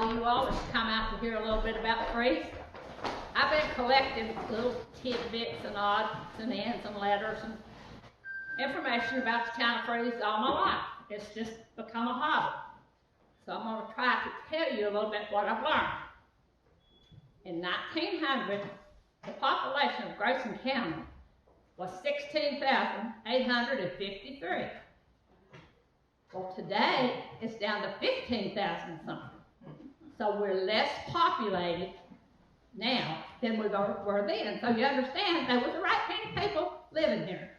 all you all that's come out to hear a little bit about Freeze. I've been collecting little tidbits and odds and ends and letters and information about the town of Freeze all my life. It's just become a hobby. So I'm going to try to tell you a little bit what I've learned. In 1900, the population of Grayson County was 16,853. Well, today it's down to 15,000 something. So we're less populated now than we were then. So you understand there was the right many people living here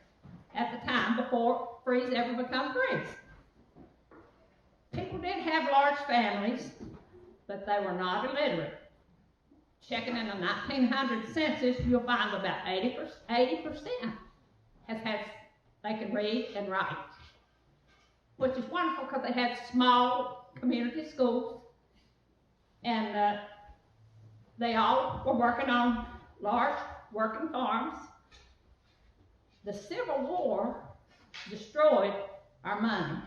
at the time before Freeze ever become Freeze. People did have large families, but they were not illiterate. Checking in the 1900 census, you'll find about 80% they can read and write, which is wonderful because they had small community schools, and they all were working on large working farms. The Civil War destroyed our money,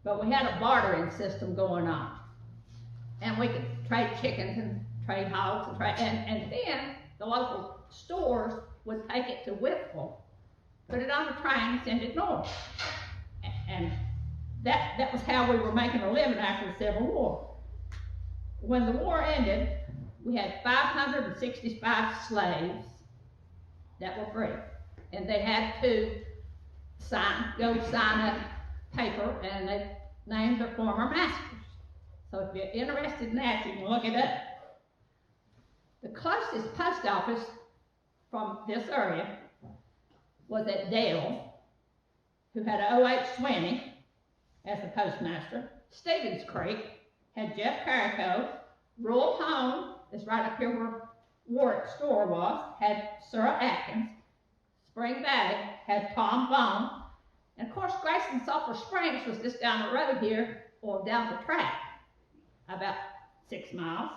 but we had a bartering system going on, and we could trade chickens and trade hogs and then the local stores would take it to Whitwell, put it on a train and send it north. And that was how we were making a living after the Civil War. When the war ended, we had 565 slaves that were free. And they had to go sign a paper, and they named their former masters. So if you're interested in that, you can look it up. The closest post office from this area was at Dale, who had O.H. Swinney as the postmaster. Stevens Creek had Jeff Carrico. Rural Home is right up here where Warwick's store was, had Sarah Atkins. Spring Valley had Tom Vaughn. And of course, Grayson Sulphur Springs was just down the road here, or down the track, about 6 miles.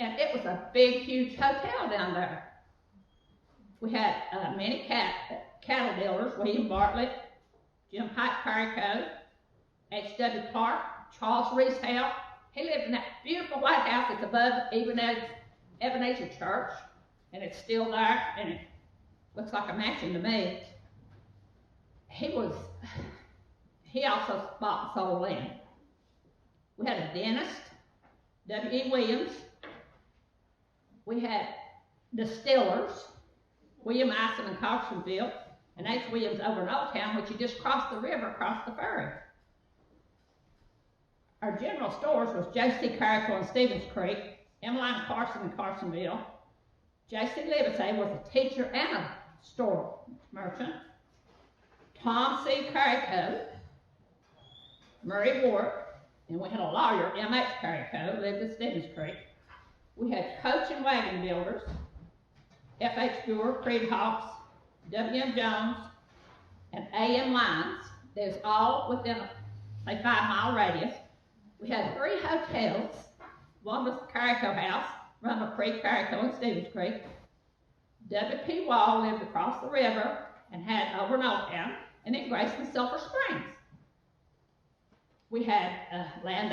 And it was a big, huge hotel down there. We had many cattle dealers: William Bartlett, Jim Pike Carrico, H.W. Clark, Charles Reese Hale. He lived in that beautiful white house that's above Ebenezer Church, and it's still there, and it looks like a mansion to me. He also bought and sold land. We had a dentist, W.E. Williams. We had distillers, William Ison in Cautionville, and H. Williams over in Old Town, which you just crossed the river across the ferry. Our general stores was J.C. Carrico in Stevens Creek, Emmeline Carson in Carsonville. J.C. Livesey was a teacher and a store merchant. Tom C. Carrico, Murray Warwick, and we had a lawyer, M.H. Carrico, lived in Stevens Creek. We had coach and wagon builders, F.H. Brewer, Creed Hawks, W.M. Jones, and A.M. Lines. They was all within a, say, 5-mile radius. We had 3 hotels. One was the Carrico House, run by Creek Carrico in Stevens Creek. W.P. Wall lived across the river and had over in Old Town, and then Grayson Sulphur Springs. We had land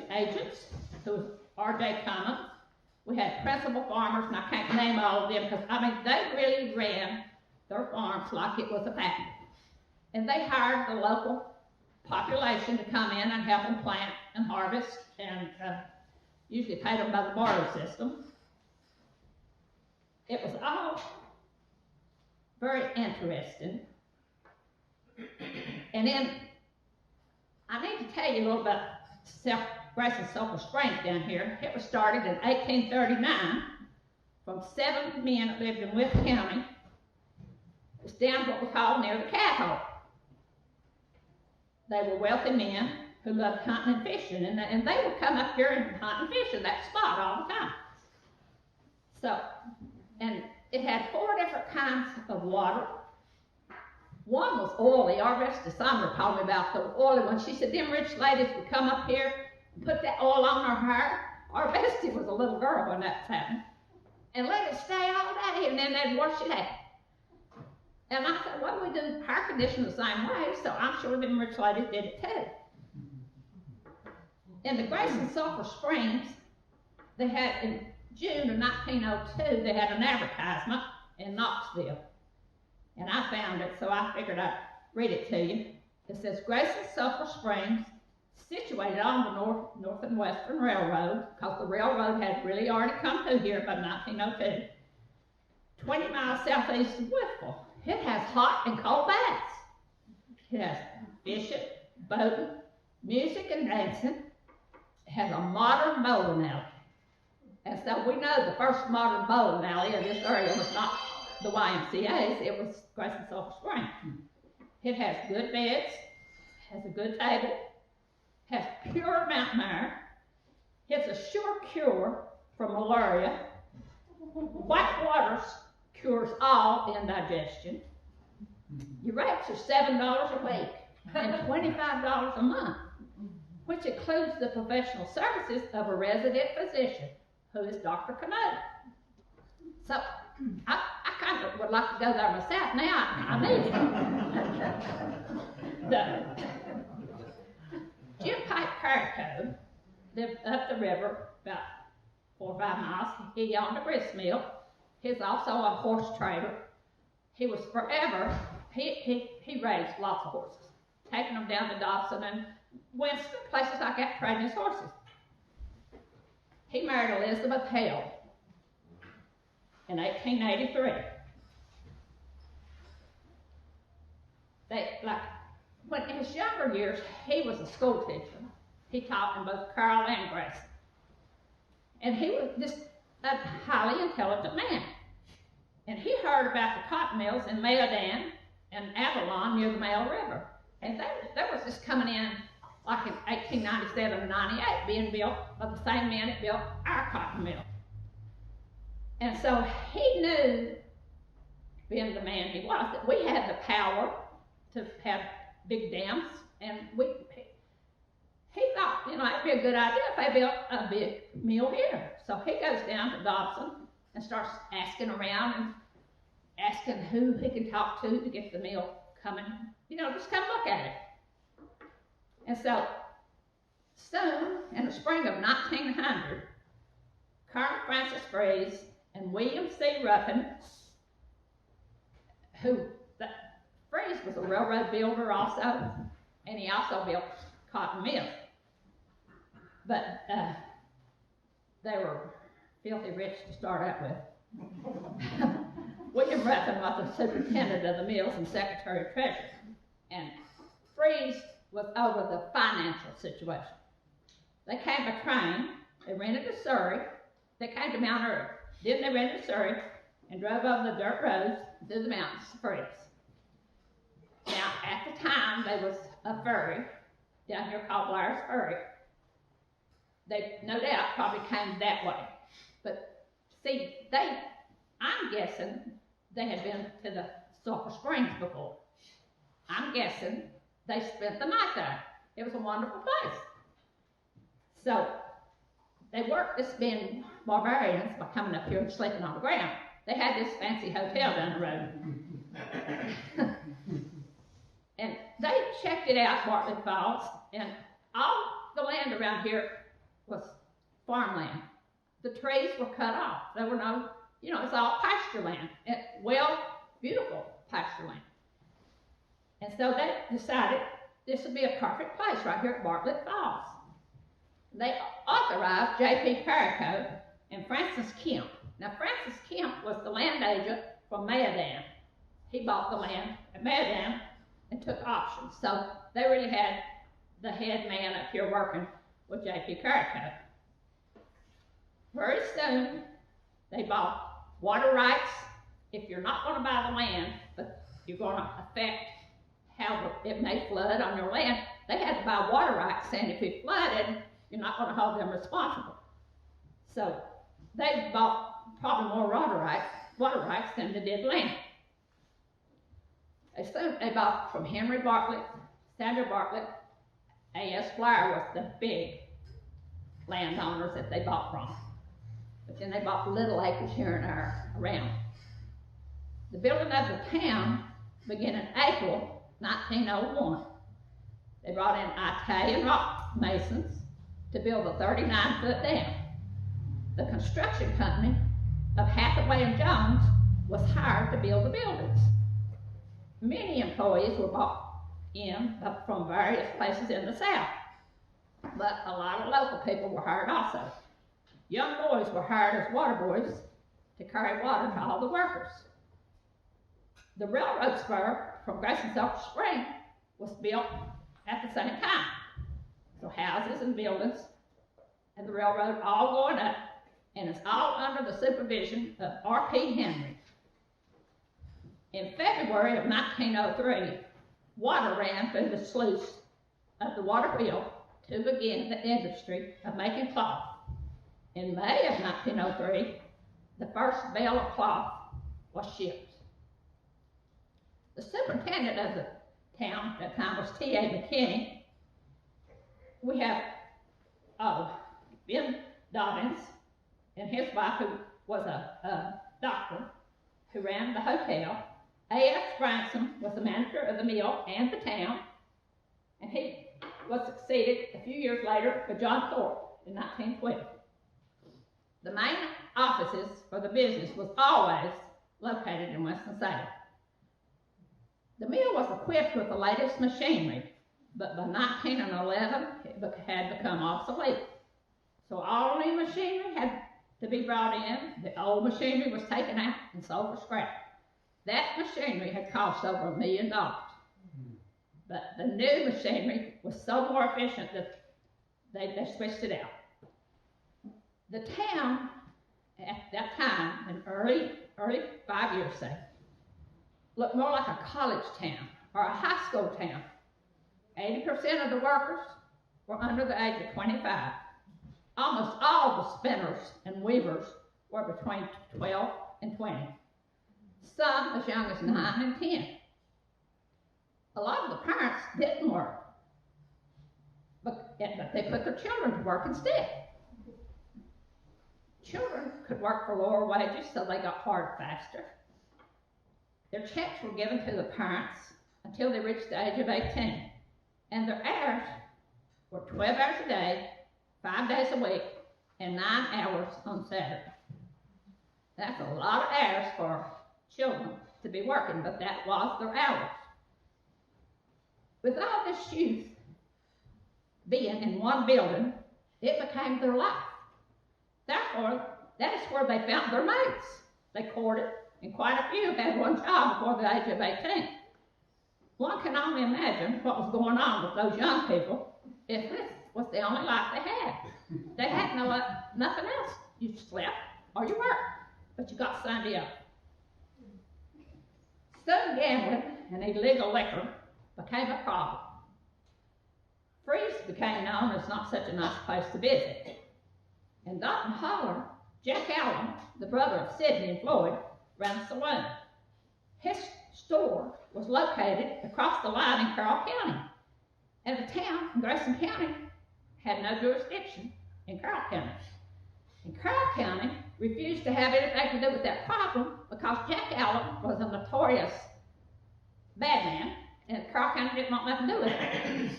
agents, who was R.J. Cummins. We had principal farmers, and I can't name all of them because, I mean, they really ran their farms like it was a factory. And they hired the local population to come in and help them plant and harvest, and usually paid them by the barter system. It was all very interesting. And then I need to tell you a little about Grayson Sulphur Springs down here. It was started in 1839 from 7 men that lived in Wythe County. It was down what we call near the cat hole. They were wealthy men who loved hunting and fishing, and they would come up here and hunt and fish in that spot all the time. So, and it had 4 different kinds of water. One was oily. Our Vesta Sumner told me about the oily one. She said them rich ladies would come up here and put that oil on her hair. Our Vesty was a little girl when that was happening. And let it stay all day, and then they'd wash it out. And I said, well, we do hair condition the same way, so I'm sure them rich ladies did it too. In the Grace and Sulphur Springs, they had, in June of 1902, they had an advertisement in Knoxville. And I found it, so I figured I'd read it to you. It says, Grace and Sulphur Springs, situated on the North and Western Railroad, because the railroad had really already come through here by 1902, 20 miles southeast of Whitfield. It has hot and cold baths. It has fishing, boating, music and dancing. It has a modern bowling alley. And so we know the first modern bowling alley in this area was not the YMCA's, it was Grace and Sulphur Springs. It has good beds, has a good table, has pure mountain air, it's a sure cure for malaria. White waters cures all indigestion. Your rates are $7 a week and $25 a month, which includes the professional services of a resident physician, who is Dr. Canode. So I kind of would like to go there myself now. I need it. Jim Pike Carrico lived up the river about 4 or 5 miles. He owned a grist mill. He's also a horse trader. He was forever, he raised lots of horses, taking them down to Dobson and went to places like that trading his horses. He married Elizabeth Hale in 1883. When in his younger years, he was a school teacher. He taught in both Carroll and Grace. And he was just a highly intelligent man. And he heard about the cotton mills in Mayodan and Avalon near the Mayo River. And they was just coming in like in 1897 and 98, being built by the same man that built our cotton mill. And so he knew, being the man he was, that we had the power to have big dams, and he thought, you know, it'd be a good idea if I built a big mill here. So he goes down to Dobson and starts asking around and asking who he can talk to get the mill coming, you know, just come look at it. And so soon, in the spring of 1900, Colonel Francis Freeze and William C. Ruffin, Freeze was a railroad builder also, and he also built cotton mills. But they were filthy rich to start out with. William Ruffin was the superintendent of the mills and secretary of treasury, and Freeze was over the financial situation. They came by train, they rented a Surrey, they came to Mount Earth, then they rented a Surrey and drove over the dirt roads through the mountains to Freeze. Now, at the time, there was a ferry down here called Blair's Ferry. They, no doubt, probably came that way. But, see, I'm guessing they had been to the Sulphur Springs before. I'm guessing they spent the night there. It was a wonderful place. So, they weren't just being barbarians by coming up here and sleeping on the ground. They had this fancy hotel down the road. And they checked it out, Bartlett Falls, and all the land around here was farmland. The trees were cut off. There were no, you know, it's all pasture land. Well, beautiful pasture land. And so they decided this would be a perfect place right here at Bartlett Falls. They authorized J.P. Carrico and Francis Kemp. Now, Francis Kemp was the land agent from Mayodan. He bought the land at Mayodan and took options. So they really had the head man up here working with J.P. Carrico. Very soon, they bought water rights. If you're not going to buy the land, but you're going to affect how it may flood on your land, they had to buy water rights, saying if it flooded, you're not going to hold them responsible. So they bought probably more water rights than they did land. As soon as they bought from Henry Bartlett, Sandra Bartlett, A.S. Blair was the big landowners that they bought from. But then they bought little acres here and there around. The building of the town began in April 1901. They brought in Italian rock masons to build a 39-foot dam. The construction company of Hathaway and Jones was hired to build the buildings. Many employees were brought in from various places in the South, but a lot of local people were hired also. Young boys were hired as water boys to carry water to all the workers. The railroad spur from Grayson Sulphur Spring was built at the same time. So houses and buildings and the railroad all going up, and it's all under the supervision of R.P. Henry. In February of 1903, water ran through the sluice of the water wheel to begin the industry of making cloth. In May of 1903, the first bale of cloth was shipped. The superintendent of the town at that time was T.A. McKinney. We have Ben Dobbins and his wife, who was a doctor, who ran the hotel. A.F. Branson was the manager of the mill and the town, and he was succeeded a few years later by John Thorpe in 1912. The main offices for the business was always located in Winston-Salem. The mill was equipped with the latest machinery, but by 1911 it had become obsolete. So all new machinery had to be brought in. The old machinery was taken out and sold for scrap. That machinery had cost over $1 million. But the new machinery was so more efficient that they switched it out. The town at that time, in early 5 years say, looked more like a college town or a high school town. 80% of the workers were under the age of 25. Almost all the spinners and weavers were between 12 and 20. Some as young as 9 and 10. A lot of the parents didn't work, but they put their children to work instead. Children could work for lower wages, so they got hard faster. Their checks were given to the parents until they reached the age of 18. And their hours were 12 hours a day, 5 days a week, and 9 hours on Saturday. That's a lot of hours for children to be working, but that was their hours. With all this youth being in one building, it became their life. Therefore, that is where they found their mates. They courted, and quite a few had one child before the age of 18. One can only imagine what was going on with those young people if this was the only life they had. They had nothing else. You slept or you worked, but you got Sunday off. Soon gambling and illegal liquor became a problem. Freeze became known as not such a nice place to visit. In Dalton Holler, Jack Allen, the brother of Sidney and Floyd, ran a saloon. His store was located across the line in Carroll County, and the town in Grayson County had no jurisdiction in Carroll County. And Carroll County refused to have anything to do with that problem because Jack Allen was a notorious bad man, and Carroll County didn't want nothing to do with it.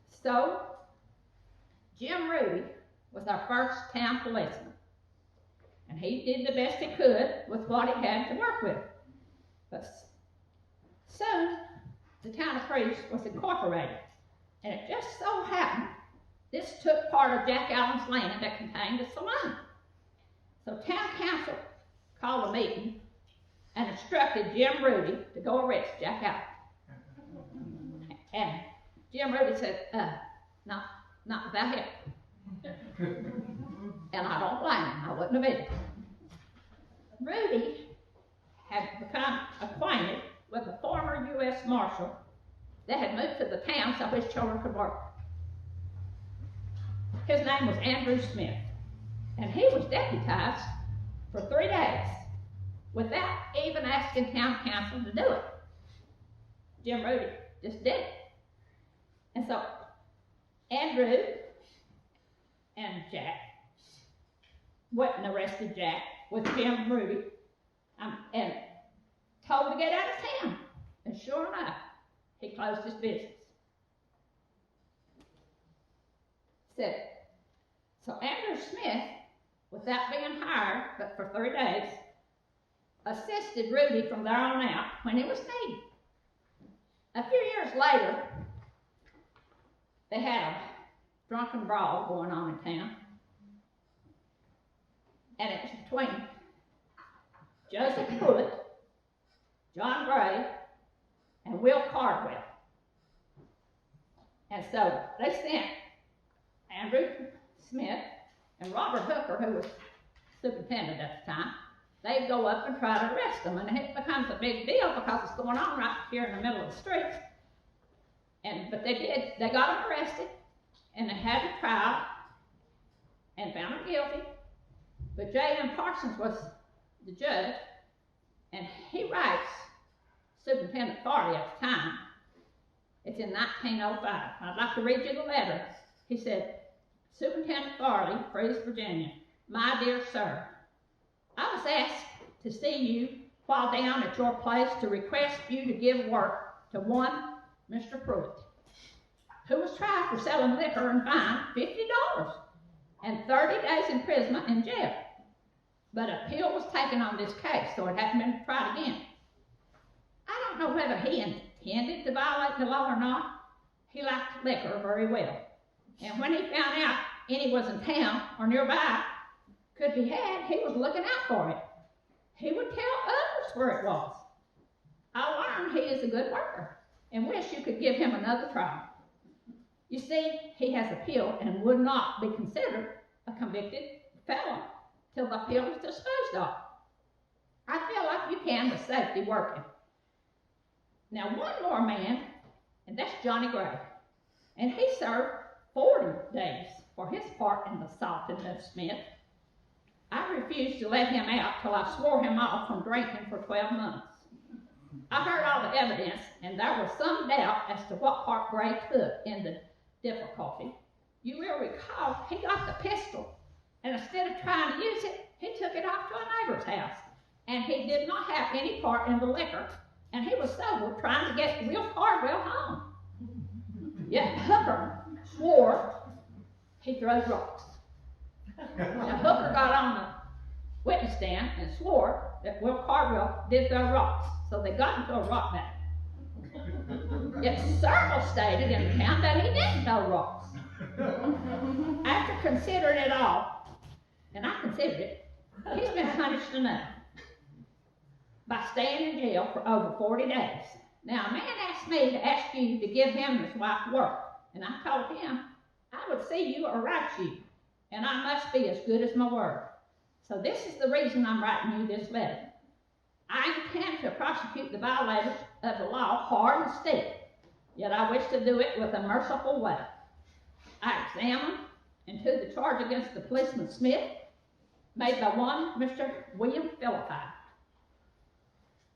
So, Jim Rudy was our first town policeman, and he did the best he could with what he had to work with. But soon, the town of Freeze was incorporated, and it just so happened this took part of Jack Allen's land that contained the saloon. So town council called a meeting and instructed Jim Rudy to go arrest Jack Allen. And Jim Rudy said, not without help. And I don't blame him, I wouldn't have been. Rudy had become acquainted with a former U.S. Marshal that had moved to the town so his children could work. His name was Andrew Smith, and he was deputized for 3 days without even asking town council to do it. Jim Rudy just did it. And so Andrew and Jack went and arrested Jack with Jim Rudy and told to get out of town. And sure enough, he closed his business. said, so Andrew Smith, without being hired, but for 3 days, assisted Rudy from there on out when it was needed. A few years later, they had a drunken brawl going on in town, and it was between Joseph Pruitt, John Gray, and Will Cardwell. And so they sent Andrew Smith and Robert Hooker, who was superintendent at the time. They'd go up and try to arrest them, and it becomes a big deal because it's going on right here in the middle of the streets. But they did. They got them arrested, and they had a trial and found them guilty. But J.M. Parsons was the judge, and he writes Superintendent Farley at the time. It's in 1905. I'd like to read you the letter. He said, Superintendent Farley, Freeze, Virginia, my dear sir, I was asked to see you while down at your place to request you to give work to one Mr. Pruitt, who was tried for selling liquor and fined $50 and 30 days imprisonment in jail. But appeal was taken on this case, so it hasn't been tried again. I don't know whether he intended to violate the law or not. He liked liquor very well. And when he found out any was in town or nearby could be had, he was looking out for it. He would tell others where it was. I learned he is a good worker and wish you could give him another try. You see, he has appealed and would not be considered a convicted felon till the appeal is disposed of. I feel like you can with safety working. Now, one more man, and that's Johnny Gray, and he served 40 days for his part in the assaulting of Smith. I refused to let him out till I swore him off from drinking for 12 months. I heard all the evidence, and there was some doubt as to what part Gray took in the difficulty. You will recall he got the pistol, and instead of trying to use it, he took it off to a neighbor's house. And he did not have any part in the liquor, and he was sober trying to get Will Cardwell home. Yet Hooker swore he threw rocks. Now Hooker got on the witness stand and swore that Will Cardwell did throw rocks, so they got him to a rock battle. Yet several stated in the town that he didn't throw rocks. After considering it all, and I considered it, he's been punished enough by staying in jail for over 40 days. Now, a man asked me to ask you to give him and his wife work, and I told him I would see you or write you, and I must be as good as my word. So this is the reason I'm writing you this letter. I intend to prosecute the violators of the law hard and steep, yet I wish to do it with a merciful way. I examine into the charge against the policeman Smith, made by one Mr. William Philippi.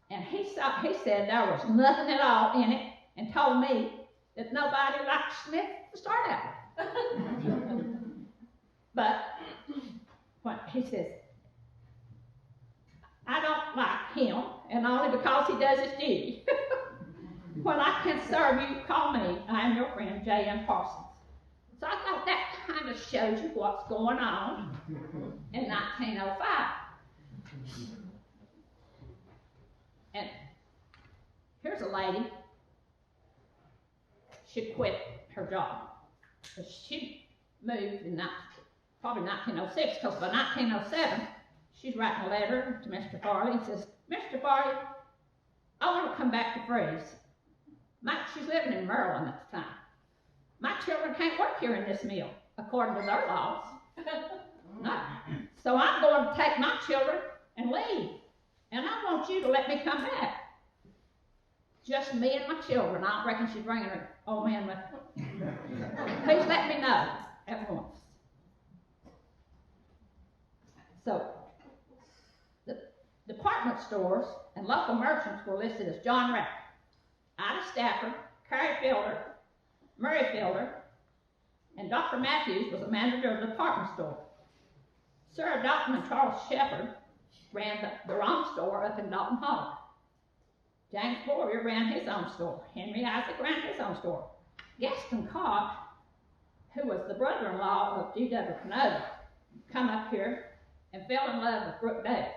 And he said there was nothing at all in it, and told me that nobody liked Smith to start out with. But when he says, I don't like him, and only because he does his duty. When I can serve you, call me. I am your friend, J.M. Parsons. So I thought that kind of shows you what's going on in 1905. And here's a lady. She quit her job. She moved in probably 1906, because by 1907, she's writing a letter to Mr. Farley and says, Mr. Farley, I want to come back to Freeze. She's living in Maryland at the time. My children can't work here in this mill, according to their laws. No. So I'm going to take my children and leave. And I want you to let me come back. Just me and my children. I don't reckon she's bringing her old man with her. Please let me know at once. So, the department stores and local merchants were listed as John Rapp, Ida Stafford, Carrie Fielder, Murray Fielder, and Dr. Matthews was the manager of the department store. Sarah Dalton and Charles Shepard ran their own store up in Dalton Hall. James Boyer ran his own store. Henry Isaac ran his own store. Gaston Cobb who was the brother-in-law of G.W. Canova, come up here and fell in love with Brooke Davis,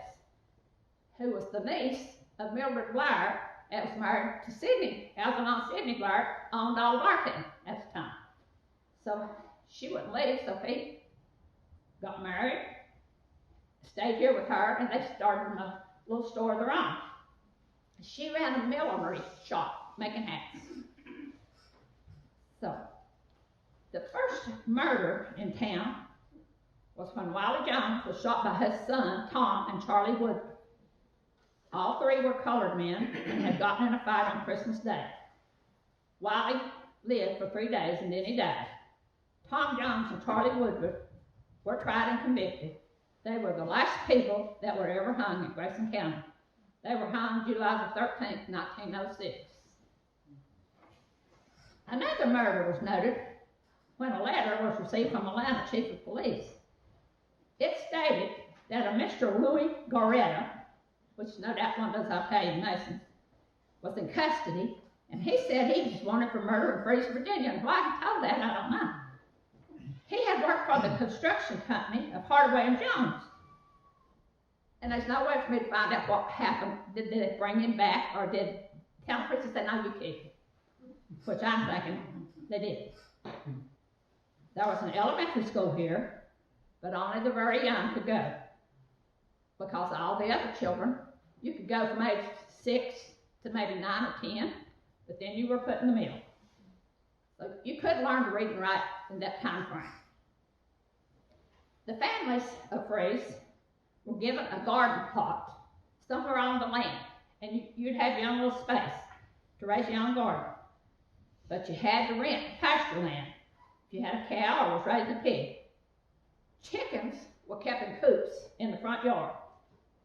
who was the niece of Mildred Blair that was married to Sidney. Algernon Sidney Blair owned all of Barton at the time. So she wouldn't leave, so he got married, stayed here with her, and they started a little store of their own. She ran a millinery shop making hats. So the first murder in town was when Wiley Jones was shot by his son, Tom, and Charlie Wood. All three were colored men and had gotten in a fight on Christmas Day. Wiley lived for 3 days and then he died. Tom Jones and Charlie Woodruff were tried and convicted. They were the last people that were ever hung in Grayson County. They were hung July the 13th, 1906. Another murder was noted when a letter was received from Atlanta Chief of Police. It stated that a Mr. Louis Garretta, which no doubt one of those Italian Masons, was in custody, and he said he was wanted for murder in Freeze, Virginia. And why he told that, I don't know. He had worked for the construction company of Hardaway and Jones. And there's no way for me to find out what happened. Did they bring him back, or did town officials say, no, you keep him? Which I'm thinking they did. There was an elementary school here, but only the very young could go. Because all the other children, you could go from age 6 to maybe 9 or 10, but then you were put in the middle. So you could learn to read and write in that time frame. The families of Freeze were given a garden plot somewhere on the land, and you'd have your own little space to raise your own garden. But you had to rent pasture land if you had a cow or was raising a pig. Chickens were kept in coops in the front yard,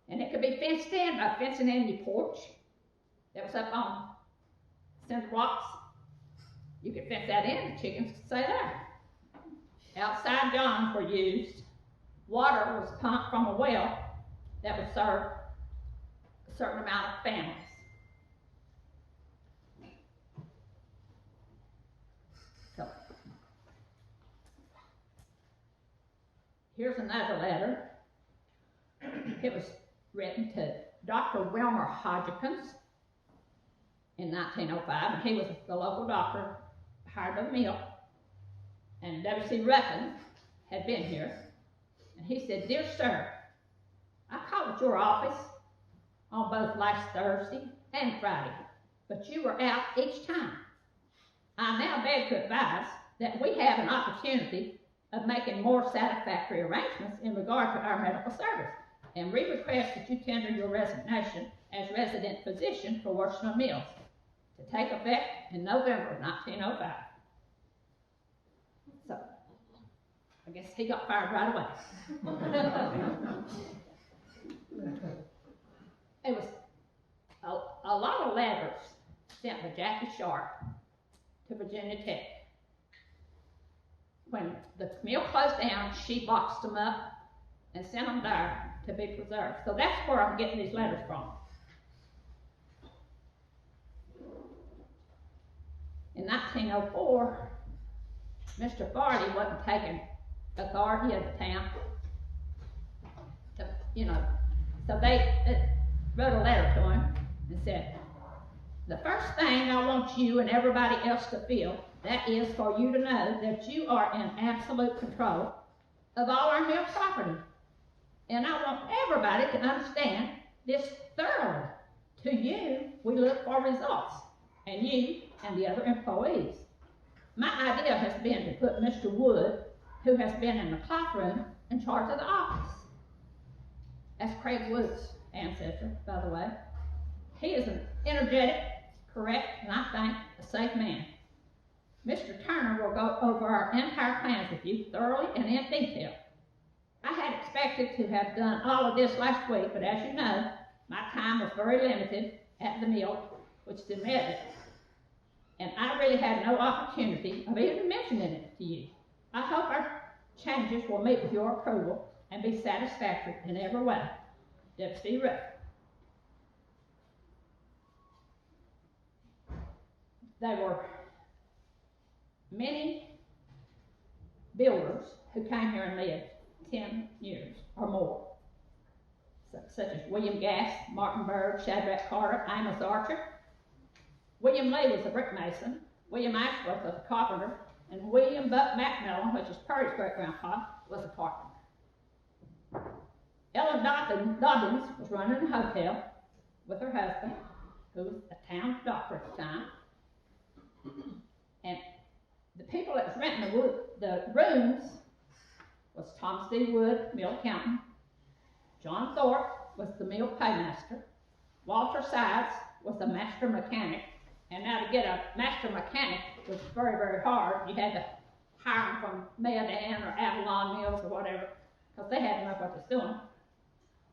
and it could be fenced in by fencing in your porch that was up on cinder blocks. You could fence that in, the chickens could stay there. Outside johns were used. Water was pumped from a well that would serve a certain amount of families. So, here's another letter. It was written to Dr. Wilmer Hodgkins in 1905, and he was the local doctor hired by the mill. And W.C. Ruffin had been here, and he said, "Dear sir, I called at your office on both last Thursday and Friday, but you were out each time. I now beg to advise that we have an opportunity of making more satisfactory arrangements in regard to our medical service, and we request that you tender your resignation as resident physician for Washington Mills to take effect in November of 1905. So, I guess he got fired right away. It was a lot of letters sent by Jackie Sharp to Virginia Tech. When the mill closed down, she boxed them up and sent them there to be preserved. So that's where I'm getting these letters from. In 1904, Mr. Farley wasn't taking authority of the town. So they wrote a letter to him and said, "The first thing I want you and everybody else to feel, that is for you to know that you are in absolute control of all our mill property. And I want everybody to understand this thoroughly. To you, we look for results, and you and the other employees. My idea has been to put Mr. Wood, who has been in the clock room, in charge of the office." That's Craig Wood's ancestor, by the way. He is an energetic, correct, and I think a safe man. Mr. Turner will go over our entire plans with you thoroughly and in detail. I had expected to have done all of this last week, but as you know, my time was very limited at the mill, which is in Medley, and I really had no opportunity of even mentioning it to you. I hope our changes will meet with your approval and be satisfactory in every way. W.C. Ruffin. There were many builders who came here and lived 10 years or more, such as William Gass, Martin Bird, Shadrach Carter, Amos Archer. William Lee was a brick mason, William Ashworth was a carpenter, and William Buck Macmillan, which is Purdy's great-grandpa, was a carpenter. Ellen Dobbins was running a hotel with her husband, who was a town doctor at the time. And the people that was renting the rooms was Thomas D. Wood, mill accountant. John Thorpe was the mill paymaster. Walter Sides was the master mechanic. And now to get a master mechanic was very, very hard. You had to hire them from Mayodan or Avalon Mills or whatever, because they had to know what they was doing.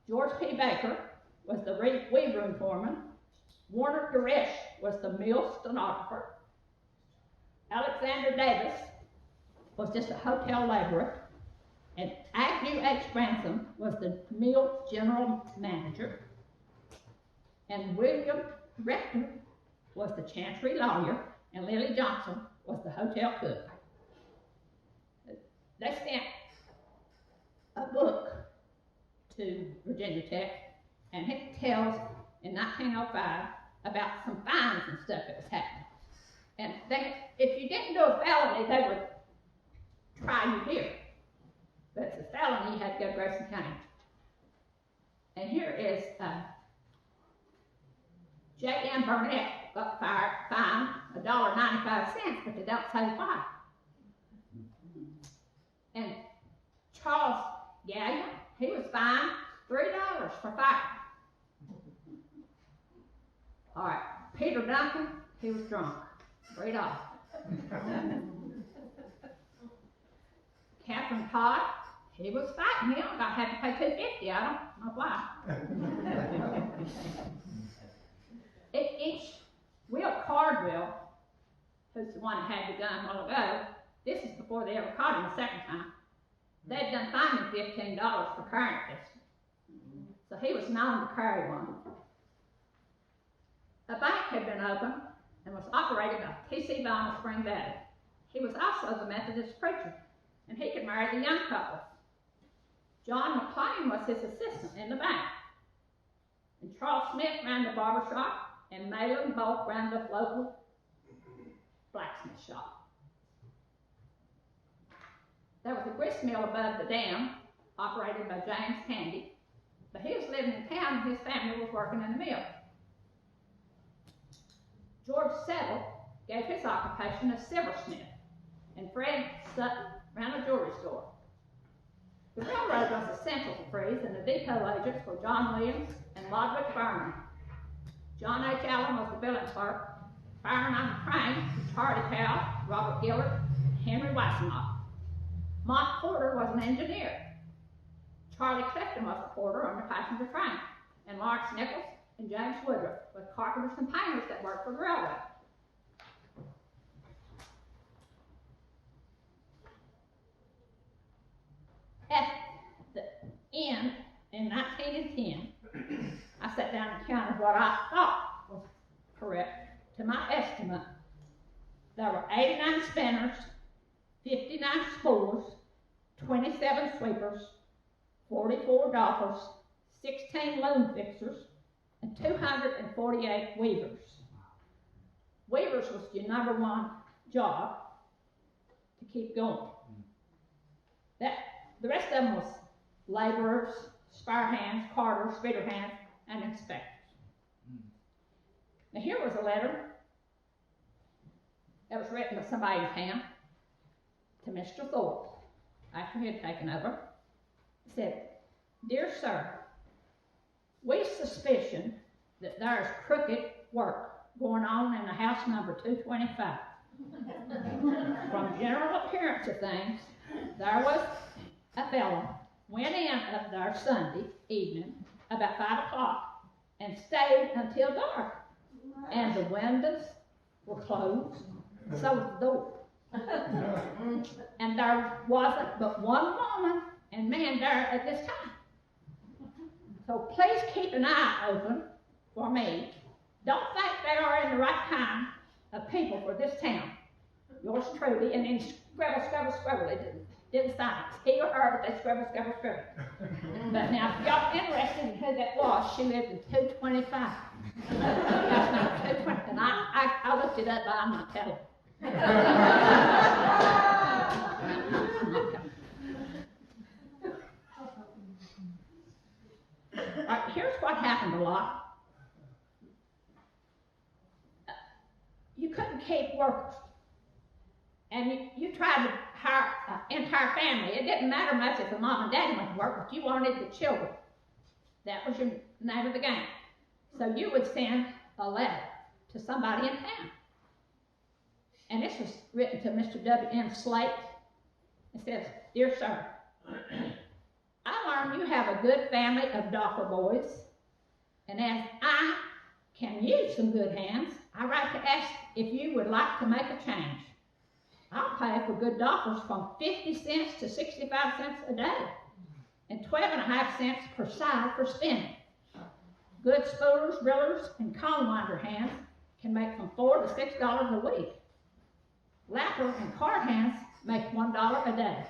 George P. Baker was the weave room foreman. Warner Garish was the mill stenographer. Alexander Davis was just a hotel laborer. And Agnew H. Ransom was the mill general manager. And William Rector was the chancery lawyer. And Lily Johnson was the hotel cook. They sent a book to Virginia Tech, and it tells in 1905 about some fines and stuff that was happening. And if you didn't do a felony, they would try you here. But if it's a felony, you had to go to Grayson County. And here is J.M. Burnett got fined $1.95, but they don't say why. And Charles Gallia, he was fined $3 for fighting. All right, Peter Duncan, he was drunk, $3. Catherine Todd, he was fighting. He only had to pay $2.50. I don't know why. Will Cardwell, who's the one that had the gun a while ago, this is before they ever caught him the second time. They'd done fined him $15 for carrying this. So he was known to carry one. A bank had been opened and was operated by T.C. Vaughn of Spring Valley. He was also the Methodist preacher, and he could marry the young couple. John McLean was his assistant in the bank. And Charles Smith ran the barber shop, and Malin Bulk ran the local blacksmith shop. There was a grist mill above the dam, operated by James Handy, but he was living in town and his family was working in the mill. George Settle gave his occupation as silversmith, and Fred Sutton ran a jewelry store. The railroad was essential to Freeze, and the depot agents were John Williams and Lodwick Vernon. John H. Allen was the billing clerk. Firing on the train was Charlie Powell, Robert Gillard, and Henry Weissenbach. Mont Porter was an engineer. Charlie Clifton was a porter on the passenger train, and Lawrence Nichols and James Woodruff were carpenters and painters that worked for the railroad. At the end, in 1910, I sat down and counted what I thought was correct. To my estimate, there were 89 spinners, 59 spoolers, 27 sweepers, 44 doffers, 16 loom fixers, and 248 weavers. Weavers was your number one job to keep going. The rest of them was laborers, spar hands, carters, feeder hands, and inspectors. Now here was a letter that was written by somebody's hand to Mr. Thorpe after he had taken over. It said, "Dear sir, we suspicion that there's crooked work going on in the house number 225. From general appearance of things, there was a fellow went in up there Sunday evening about 5 o'clock and stayed until dark. And the windows were closed, so was the door. And there wasn't but one woman and man there at this time. So please keep an eye open for me. Don't think they are in the right kind of people for this town. Yours truly," and then scribble, did the signs. He or her, but they scribble. But now, if y'all interested in who that was, she lived in 225. That's not 220. And I looked it up, but I'm not telling. Here's what happened a lot. You couldn't keep workers. And you tried to hire an entire family. It didn't matter much if the mom and daddy went to work, but you wanted the children. That was your name of the game. So you would send a letter to somebody in town. And this was written to Mr. W.M. Slate. It says, "Dear sir, I learn you have a good family of Doffer boys, and as I can use some good hands, I write to ask if you would like to make a change. I'll pay for good Doffers from 50 cents to 65 cents a day, and 12.5 cents per side for spinning. Good spoolers, drillers, and cone winder hands can make from $4 to $6 a week. Lapper and cart hands make $1 a day.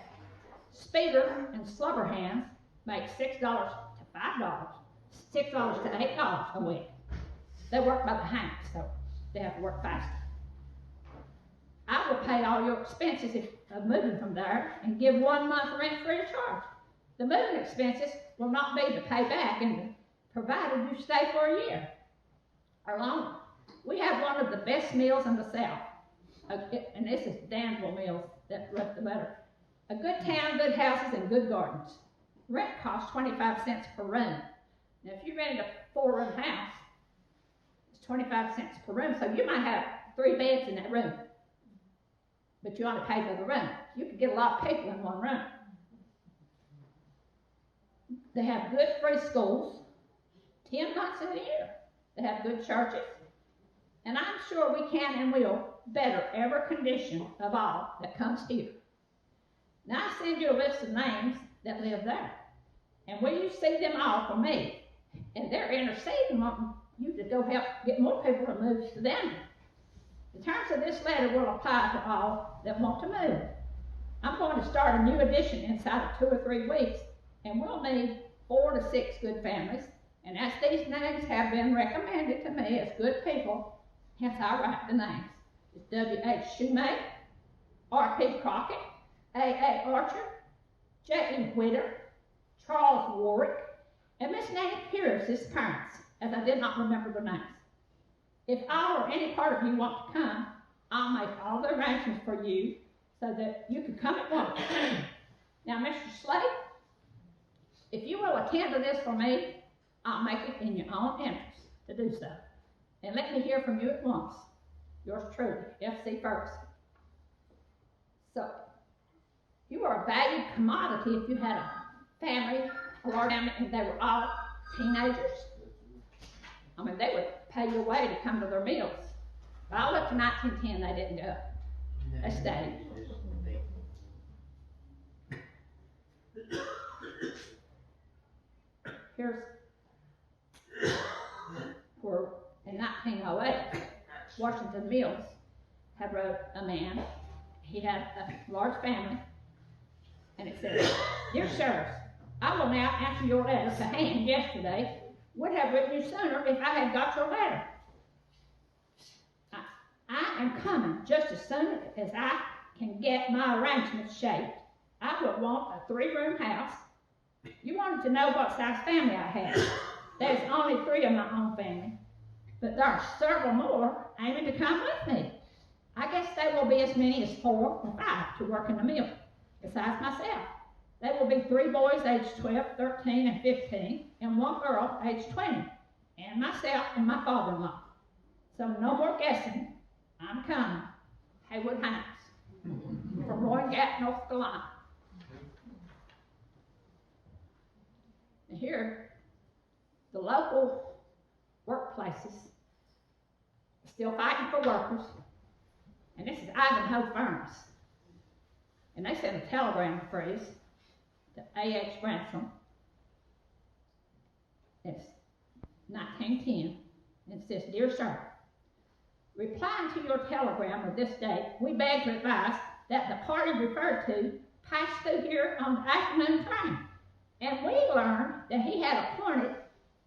Speeder and slubber hands make $6 to $5, $6 to $8 a week. They work by the hank, so they have to work faster. I will pay all your expenses of moving from there and give 1 month rent free of charge. The moving expenses will not be to pay back, and provided you stay for a year or longer. We have one of the best mills in the South, and this is Danville Mills that wrote the letter. A good town, good houses, and good gardens. Rent costs 25 cents per room. Now, if you rented a 4-room house, it's 25 cents per room, so you might have 3 beds in that room. But you ought to pay for the room. You could get a lot of people in one room. They have good free schools, 10 months in a year. They have good churches. And I'm sure we can and will better every condition of all that comes here. Now I send you a list of names that live there. And will you see them all for me? And they're interceding on you to go help get more people to move to them. The terms of this letter will apply to all that want to move. I'm going to start a new edition inside of 2 or 3 weeks, and we'll need 4 to 6 good families. And as these names have been recommended to me as good people, hence I write the names. It's W.H. Shoemake, R.P. Crockett, A.A. Archer, J.E. Whitter, Charles Warwick, and Miss Nanny Pierce's parents, as I did not remember their names. If I or any part of you want to come, I'll make all the arrangements for you so that you can come at once. Now, Mr. Slate, if you will attend to this for me, I'll make it in your own interest to do so. And let me hear from you at once. Yours truly, F.C. Ferguson. So, you are a valued commodity if you had a family, a large family, and they were all teenagers. I mean, they would pay your way to come to their meals. But I looked to 1910, they didn't go. They stayed. Here's where, in 1908, Washington Mills had wrote a man. He had a large family, and it said, "Dear sirs, I will now answer your letter to hand yesterday. Would have written you sooner if I had got your letter. I am coming just as soon as I can get my arrangements shaped. I would want a 3-room house. You wanted to know what size family I had. There's only 3 of my own family, but there are several more aiming to come with me. I guess there will be as many as 4 or 5 to work in the mill, besides myself. There will be 3 boys aged 12, 13, and 15, and 1 girl aged 20, and myself and my father-in-law. So no more guessing. I'm coming. Haywood Hines, from Roaring Gap, North Carolina." And here, the local workplaces are still fighting for workers. And this is Ivanhoe Furnace. And they sent a telegram freeze to A.H. Ransom. It's 1910. And it says, "Dear sir, replying to your telegram of this date, we beg to advise that the party referred to pass through here on the afternoon train. And we learned that he had appointed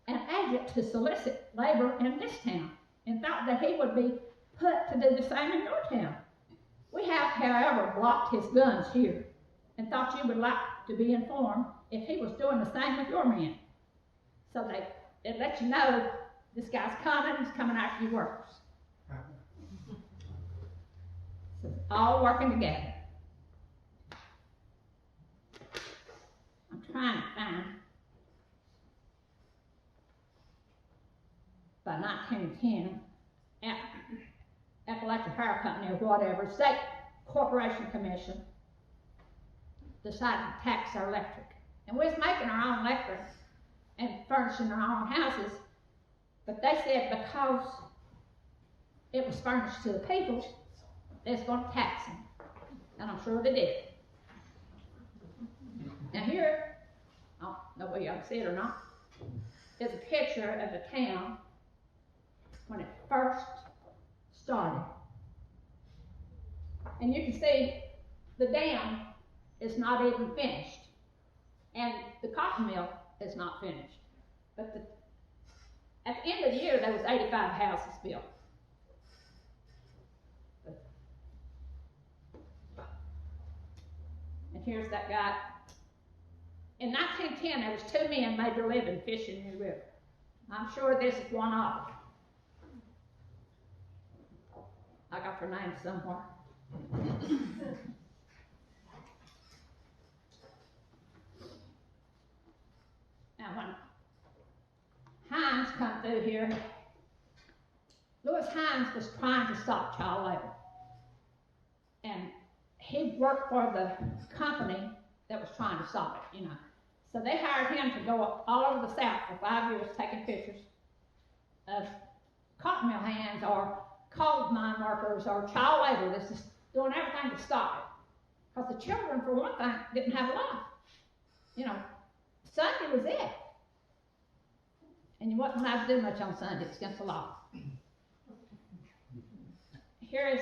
an agent to solicit labor in this town and thought that he would be put to do the same in your town. We have, however, blocked his guns here and thought you would like to be informed if he was doing the same with your men. So they let you know this guy's coming, he's coming after your workers. So it's all working together. I'm trying to find, by 1910, Appalachian Power Company or whatever, State Corporation Commission decided to tax our electric. And we was making our own electric and furnishing our own houses, but they said because it was furnished to the people, they was going to tax them. And I'm sure they did. Now here, I don't know whether y'all can see it or not, is a picture of the town when it first started. And you can see the dam is not even finished. And the cotton mill is not finished. But at the end of the year, there was 85 houses built. And here's that guy. In 1910, there was 2 men made their living fishing in the river. I'm sure this is one of them. I got their names somewhere. Now, when Hines come through here, Lewis Hines was trying to stop child labor. And he worked for the company that was trying to stop it, you know. So they hired him to go all over the South for 5 years taking pictures of cotton mill hands or coal mine workers or child labor. This is doing everything to stop it. Because the children, for one thing, didn't have a life. You know, Sunday was it. And you wasn't allowed to do much on Sunday. It's against the law. Here is,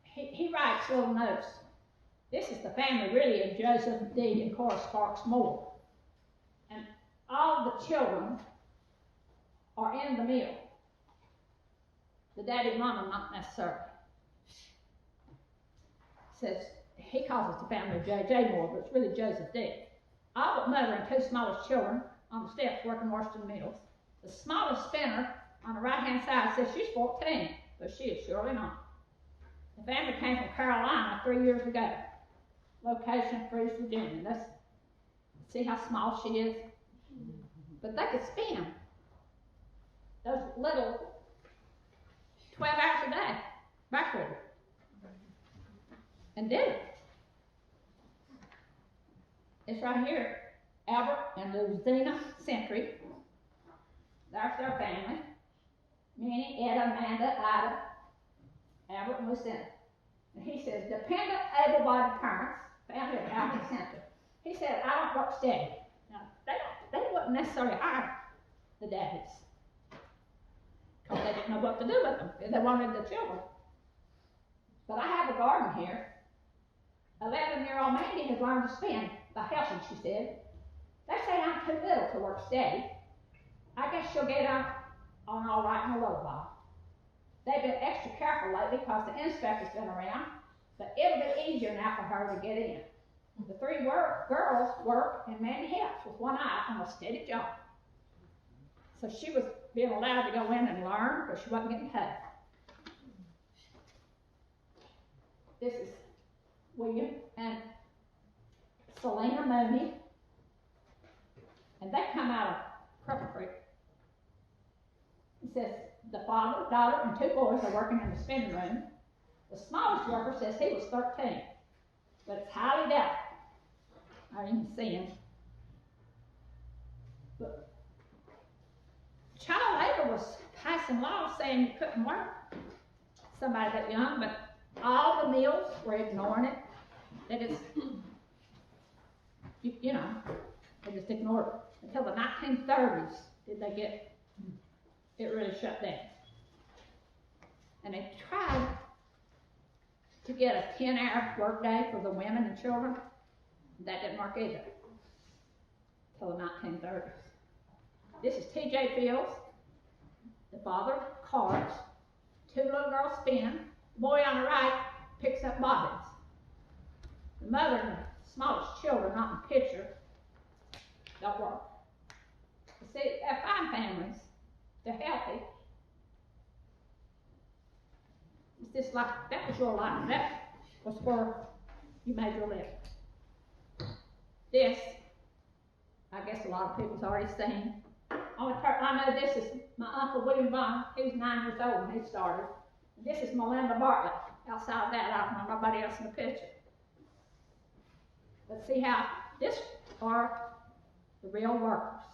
he writes little notes. This is the family, really, of Joseph D. and Cora Sparks Moore. And all the children are in the mill. The daddy and mama, not necessarily. Says, he calls it the family of J.J. Moore, but it's really Joseph D. All but mother and 2 smallest children on the steps working Washington Mills. The smallest spinner on the right-hand side says she's 14, but she is surely not. The family came from Carolina 3 years ago. Location, Freeze, Virginia. Let's see how small she is. But they could spin those little 12 hours a day, backward, and did it. It's right here, Albert and Louisiana Century. There's their family. Minnie, Etta, Amanda, Ida, Albert, and Lucinda. And he says, dependent, able-bodied parents, family of Albert Center. He said, I don't work steady. Now, they wouldn't necessarily hire the daddies because they didn't know what to do with them. They wanted the children. But I have a garden here. 11-year-old Mandy has learned to spin by helping, she said. They say I'm too little to work steady. I guess she'll get on all right in a little while. They've been extra careful lately because the inspector's been around, but it'll be easier now for her to get in. The 3 girls work and Mandy helps with one eye on a steady job. So she was being allowed to go in and learn, but she wasn't getting paid. This is William and Selena Mooney, and they come out of Cripple Creek. It says the father, daughter, and 2 boys are working in the spinning room. The smallest worker says he was 13, but it's highly doubtful. I didn't see him. But child labor was passing laws saying you couldn't work somebody that young, but all the mills were ignoring it. They just, you know, they just ignored it. Until the 1930s did they get it really shut down. And they tried to get a 10-hour work day for the women and children, That didn't work either till the 1930s. This is T.J. Fields. The father carts, 2 little girls spin. The boy on the right picks up bobbins. The mother and the smallest children, not in the picture, don't work. You see, they're fine families. They're healthy. It's just like, that was your life. That was where you made your living. This, I guess a lot of people's already seen. I know this is my Uncle William Vaughn. He was 9 years old when he started. And this is Melinda Bartlett. Outside of that, I don't know nobody else in the picture. But see how this are the real workers.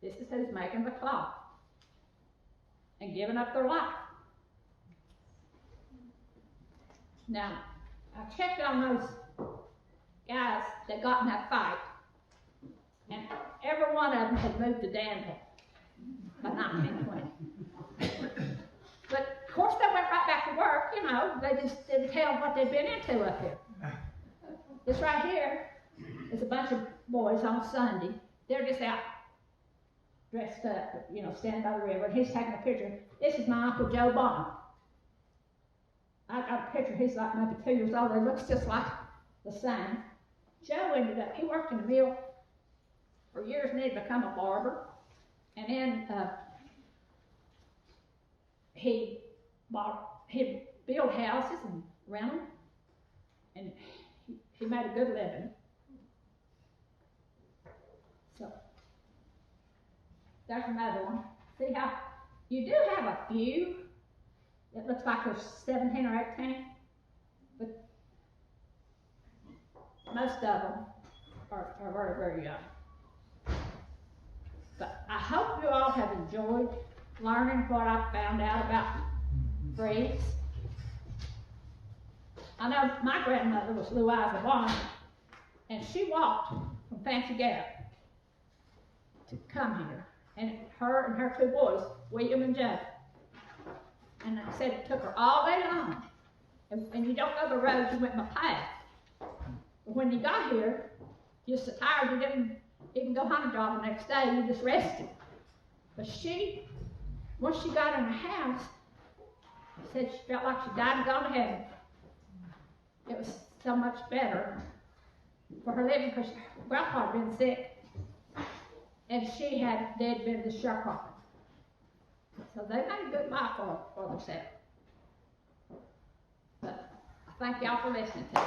This is who's making the cloth and giving up their life. Now, I checked on those guys that got in that fight, and every one of them had moved to Danville by 1920. But of course they went right back to work, you know, they just didn't tell what they'd been into up here. This right here is a bunch of boys on Sunday. They're just out dressed up, you know, standing by the river, and he's taking a picture. This is my Uncle Joe Bond. I got a picture, he's like maybe 2 years old, he looks just like the same. Joe ended up, he worked in the mill for years and he'd become a barber. And then he'd build houses and rent them. And he made a good living. So, there's another one. See how, you do have a few. It looks like there's 17 or 18, but most of them are very, very young. But I hope you all have enjoyed learning what I found out about breeds. I know my grandmother was Louisa Bond, and she walked from Fancy Gap to come here, and her and her 2 boys, William and Joe. And I said it took her all day long. And you don't know the roads, you went by path. But when you got here, you're so tired you didn't even go hunting job the next day, you just rested. But she, once she got in the house, said she felt like she died and gone to heaven. It was so much better for her living because her grandpa had been sick and they'd been the sharecropper. So they made a good life for themselves. But I thank y'all for listening to me.